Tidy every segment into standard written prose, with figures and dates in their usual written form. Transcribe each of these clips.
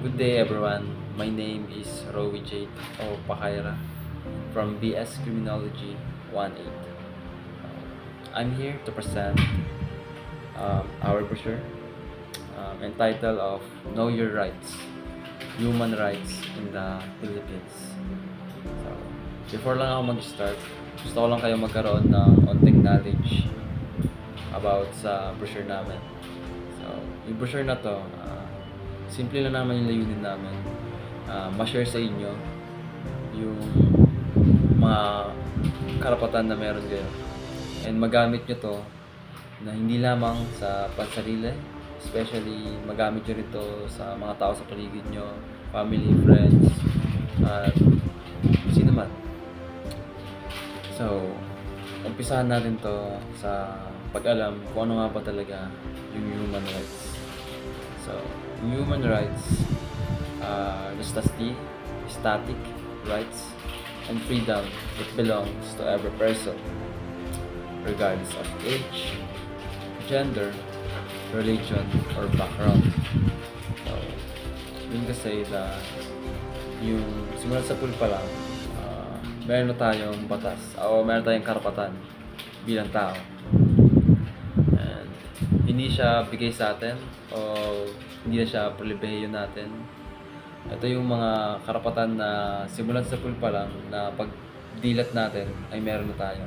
Good day everyone. My name is Rowie Jade o Pakaira from BS Criminology 18. I'm here to present our brochure entitled of Know Your Rights, Human Rights in the Philippines. So, before lang ako mag-start, gusto ko lang kayo magkaroon ng onting knowledge about sa brochure namin. So, yung brochure na to, simple lang naman yung layunin namin. Ma-share sa inyo yung mga karapatan na meron kayo. And magamit nyo to na hindi lamang sa pansarili, especially magamit nyo rito sa mga tao sa paligid nyo, family, friends, at sino man. So, umpisahan natin to sa pag-alam kung ano nga ba talaga yung human rights. So, human rights are the static rights and freedom that belongs to every person, regardless of age, gender, religion, or background. So, yun kasi na yung simulat sa pool pa lang, meron na tayong batas o meron tayong karapatan bilang tao. And hindi siya bigay sa atin o hindi na siya pribilehiyo natin. Ito yung mga karapatan na simulan sa pool pa lang na pag dilat natin ay meron na tayo.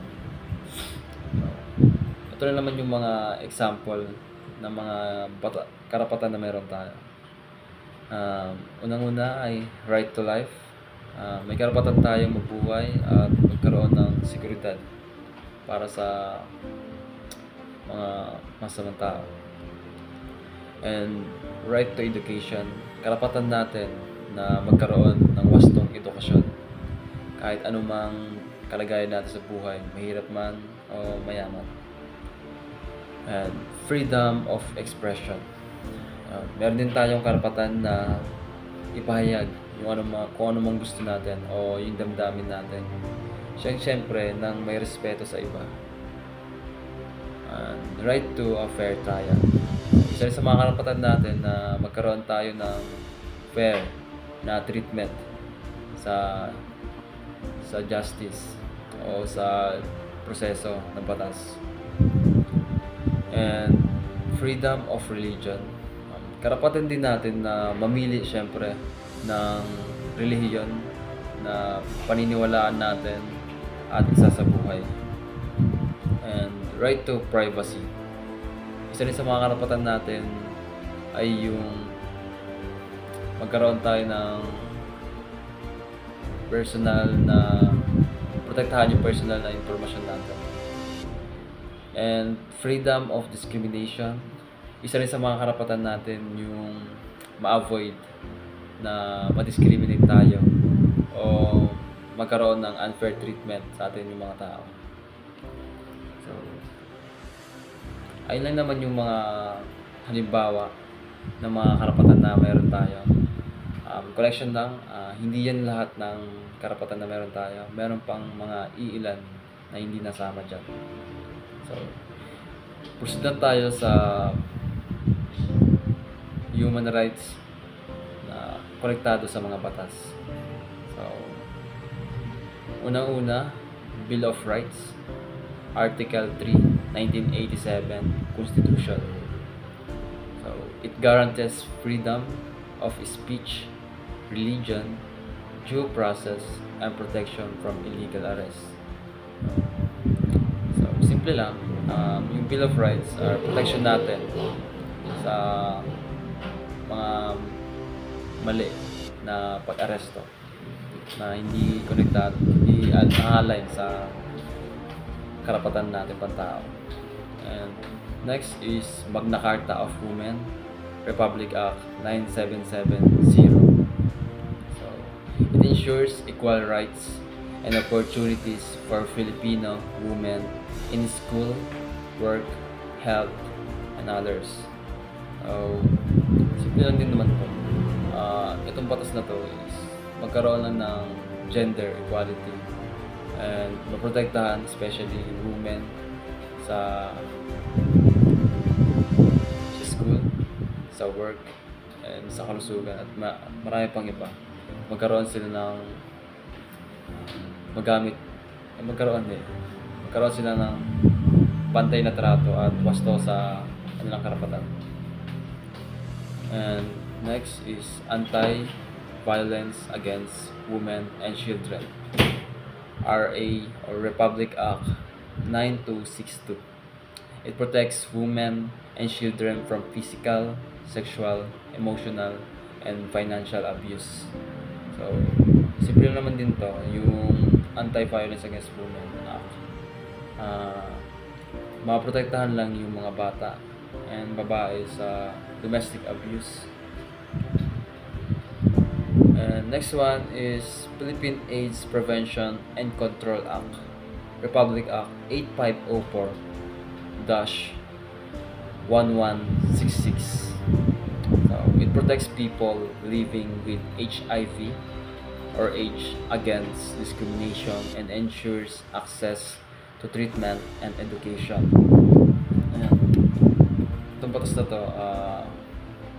Ito na naman yung mga example ng mga karapatan na meron tayo. Unang-una ay right to life. May karapatan tayong mabuhay at magkaroon ng seguridad para sa mga masamang tao. And right to education, karapatan natin na magkaroon ng wastong edukasyon kahit anumang kalagayan natin sa buhay, mahirap man o mayaman. And freedom of expression, meron din tayong karapatan na ipahayag yung kung ano mang gusto natin o yung damdamin natin, siyempre nang may respeto sa iba. And right to a fair trial, isa rin sa mga karapatan natin na magkaroon tayo ng fair na treatment sa justice o sa proseso ng batas. And freedom of religion, karapatan din natin na mamili siyempre ng relihiyon na paniniwalaan natin at isa sa buhay. And right to privacy, isa rin sa mga karapatan natin ay yung magkaroon tayo ng personal na protektahan yung personal na impormasyon natin. And freedom of discrimination, isa rin sa mga karapatan natin yung ma-avoid na ma-discriminate tayo o magkaroon ng unfair treatment sa atin yung mga tao. So, ayun lang naman yung mga halimbawa ng mga karapatan na meron tayo. Collection lang, hindi yan lahat ng karapatan na meron tayo. Meron pang mga iilan na hindi nasama dyan. So, proceed na tayo sa human rights na konektado sa mga batas. So, unang-una, Bill of Rights, Article 3, 1987 Constitution. So, it guarantees freedom of speech, religion, due process, and protection from illegal arrest. So, simple lang, yung Bill of Rights are protection natin sa mga mali na pag-aresto na hindi konektado, hindi align sa karapatan natin pantao. And next is Magna Carta of Women, Republic Act 9770. So, it ensures equal rights and opportunities for Filipino women in school, work, health, and others. So, simple lang din naman po. Itong batas na to is magkaroon lang ng gender equality and maprotektahan especially women sa school, sa work, and sa kalusugan at marami pang iba. Magkaroon sila ng magkaroon sila ng pantay na trato at wasto sa kanilang karapatan. And next is Anti-Violence Against Women and Children, RA or Republic Act 9262. It protects women and children from physical, sexual, emotional, and financial abuse. So, simple naman din to, yung Anti-Violence Against Women Act. Maprotektahan lang yung mga bata and babae sa domestic abuse. And next one is Philippine AIDS Prevention and Control Act, Republic Act 8504-1166. So, it protects people living with HIV or AIDS against discrimination and ensures access to treatment and education. Ayan. Itong batas na to,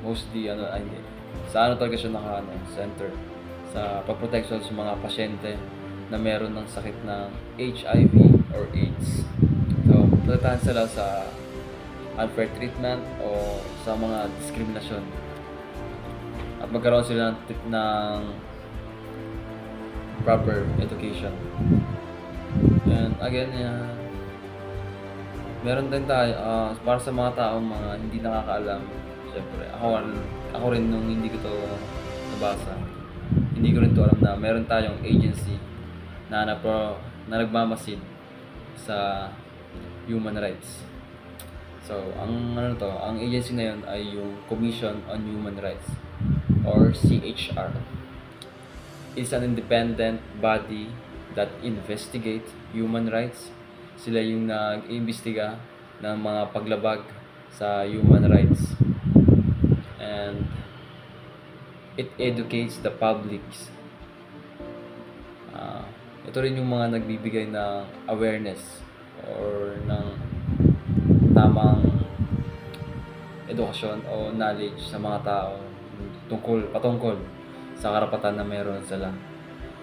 mostly sa talaga siya center sa pagproteksyon sa mga pasyente na meron ng sakit ng HIV or AIDS. So, protektahan sila sa unfair treatment o sa mga diskriminasyon. At magkaroon sila ng proper education. And again, meron din tayo para sa mga taong mga hindi nakakaalam. Siyempre, ako rin nung hindi ko to nabasa, hindi ko rin to alam na meron tayong agency na nagmamasid sa human rights. So, ang agency na yun ay yung Commission on Human Rights or CHR. It's an independent body that investigate human rights. Sila yung nag-iimbestiga ng mga paglabag sa human rights. And it educates the public. Ito rin yung mga nagbibigay ng awareness or ng tamang edukasyon o knowledge sa mga tao patungkol sa karapatan na meron sila.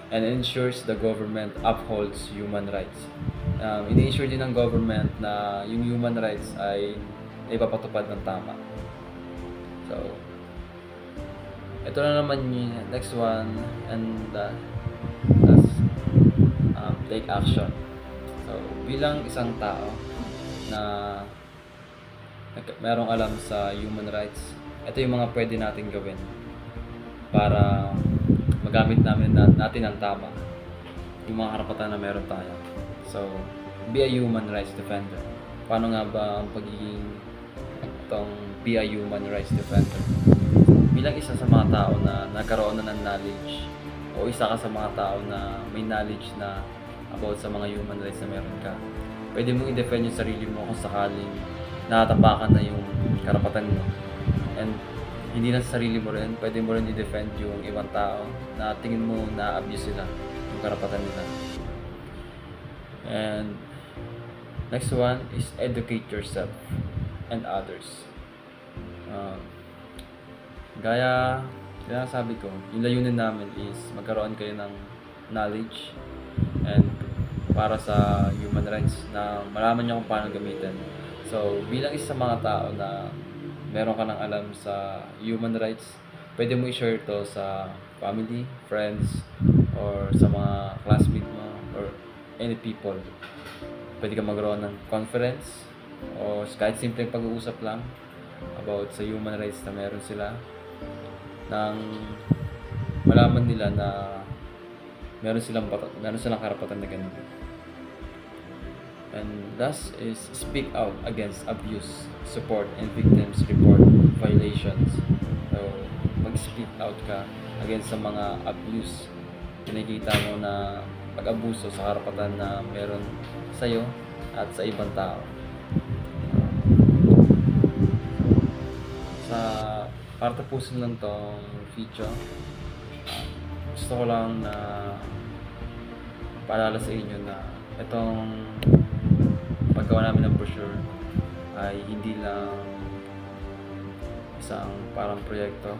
And ensures the government upholds human rights. Ini-ensure din ng government na yung human rights ay ipapatupad ng tama. So, ito na naman yung next one, and that's take action. So, bilang isang tao na merong alam sa human rights, ito yung mga pwede natin gawin para magamit natin ang tama yung mga karapatan na meron tayo. So, be a human rights defender. Paano nga ba ang be a human rights defender? Bilang isa sa mga tao na nagkaroon na ng knowledge o isa ka sa mga tao na may knowledge na about sa mga human rights na meron ka, pwede mong i-defend yung sarili mo kung sakaling nakatapakan na yung karapatan mo. And hindi lang sa sarili mo rin, pwede mo rin i-defend yung ibang tao na tingin mo na abuse sila yung karapatan nila. And next one is educate yourself and others. Gaya sabi ko, yung layunin namin is magkaroon kayo ng knowledge and para sa human rights na malaman nyo kung paano gamitin. So, bilang isa sa mga tao na meron ka ng alam sa human rights, pwede mo i-share to sa family, friends, or sa mga classmates mo, or any people. Pwede ka magkaroon ng conference, o kahit simpleng pag-uusap lang about sa human rights na meron sila, nang malaman nila na meron silang karapatan na ganito. And thus is speak out against abuse, support, and victims report violations. So, mag-speak out ka against sa mga abuse. Nakikita mo na pag-abuso sa karapatan na meron sa'yo at sa ibang tao. Para tapusin lang tong video, gusto ko lang na paalala sa inyo na itong paggawa namin ng brochure ay hindi lang isang parang proyekto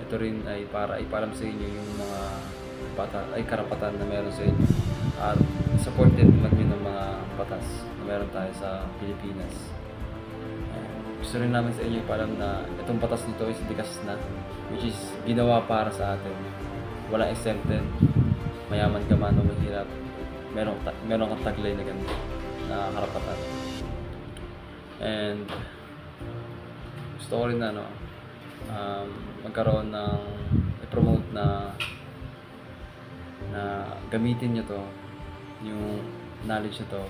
ito rin ay para ipaalam sa inyo yung mga karapatan na meron sa inyo at supported naman yun ng mga batas na meron tayo sa Pilipinas. Gusto rin namin sa inyo ipaalam na itong batas nito is likas na, which is ginawa para sa atin. Walang exempted, mayaman ka man o mahirap, meron kang taglay na ganito na karapatan. And gusto ko rin na magkaroon ng i-promote na gamitin nyo to, yung knowledge na to,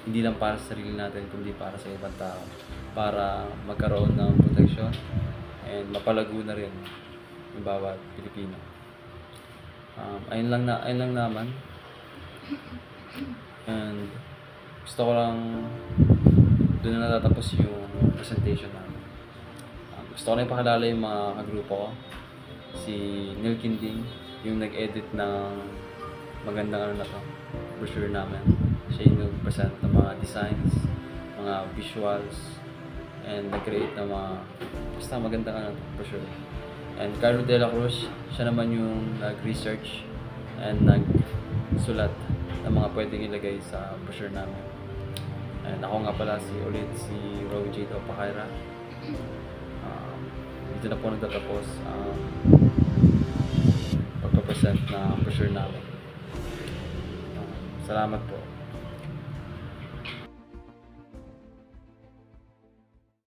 hindi lang para sa sarili natin kundi para sa ibang tao, para magkaroon ng protection and mapalago na rin yung bawat Pilipino. Ayun lang naman. And gusto ko lang doon na natatapos yung presentation namin. Gusto ko na ipakilala yung mga kagrupo ko. Si Neil Kinding, yung nag-edit ng magandang brochure namin. Siya yung nag-present ng mga designs, mga visuals, and nag-create ng mga basta magandang brochure. And Carlo De La Cruz, siya naman yung nag-research and nag-sulat ng mga pwedeng ilagay sa brochure namin. And ako nga pala si Rowie J. Pacaira. Dito na po nagtatapos ang pagpapresent na brochure namin. Salamat po.